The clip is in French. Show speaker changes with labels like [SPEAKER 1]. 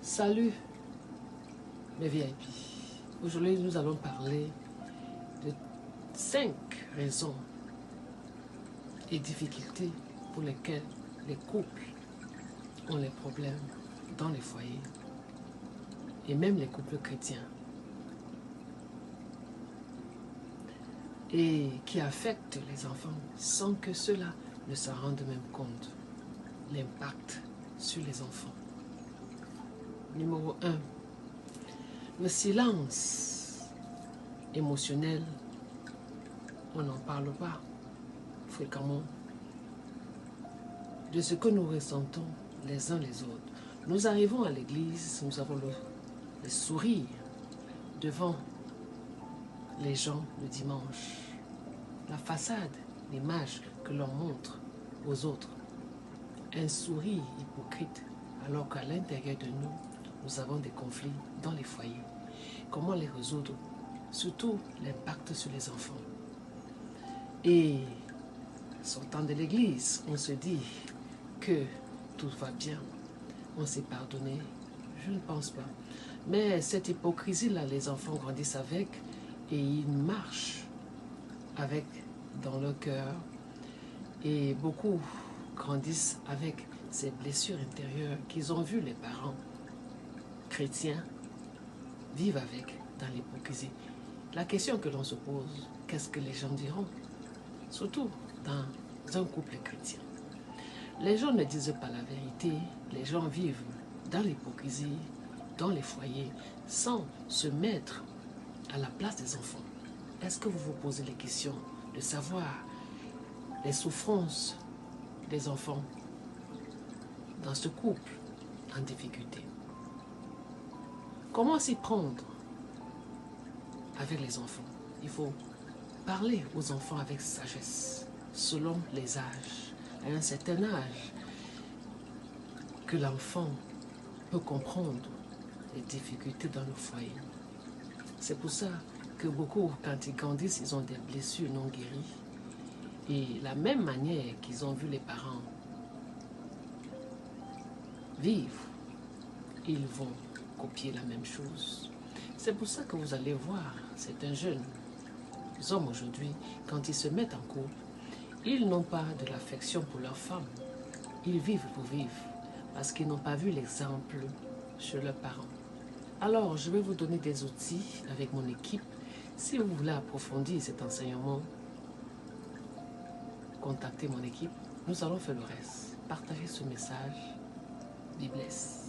[SPEAKER 1] Salut mes VIP. Aujourd'hui, nous allons parler de 5 raisons et difficultés pour lesquelles les couples ont les problèmes dans les foyers et même les couples chrétiens et qui affectent les enfants sans que ceux-là ne s'en rendent même compte. L'impact sur les enfants. Numéro 1. Le silence émotionnel. On n'en parle pas fréquemment de ce que nous ressentons les uns les autres. Nous arrivons à l'église, nous avons le sourire devant les gens le dimanche. La façade, l'image que l'on montre aux autres. Un sourire hypocrite, alors qu'à l'intérieur de nous, nous avons des conflits dans les foyers. Comment les résoudre? Surtout l'impact sur les enfants. Et sortant de l'église, on se dit que tout va bien. On s'est pardonné. Je ne pense pas. Mais cette hypocrisie-là, les enfants grandissent avec et ils marchent avec dans leur cœur. Et beaucoup grandissent avec ces blessures intérieures qu'ils ont vues les parents chrétiens vivent avec dans l'hypocrisie. La question que l'on se pose, qu'est-ce que les gens diront? Surtout dans un couple chrétien. Les gens ne disent pas la vérité, les gens vivent dans l'hypocrisie, dans les foyers, sans se mettre à la place des enfants. Est-ce que vous vous posez les questions de savoir les souffrances des enfants dans ce couple en difficulté? Comment s'y prendre avec les enfants? Il faut parler aux enfants avec sagesse, selon les âges. À un certain âge, que l'enfant peut comprendre les difficultés dans le foyer. C'est pour ça que beaucoup, quand ils grandissent, ils ont des blessures non guéries. Et la même manière qu'ils ont vu les parents vivre, ils vont copier la même chose. C'est pour ça que vous allez voir certains jeunes hommes aujourd'hui, quand ils se mettent en couple, ils n'ont pas de l'affection pour leur femme. Ils vivent pour vivre, parce qu'ils n'ont pas vu l'exemple chez leurs parents. Alors, je vais vous donner des outils avec mon équipe. Si vous voulez approfondir cet enseignement, contactez mon équipe. Nous allons faire le reste. Partagez ce message. Be blessed.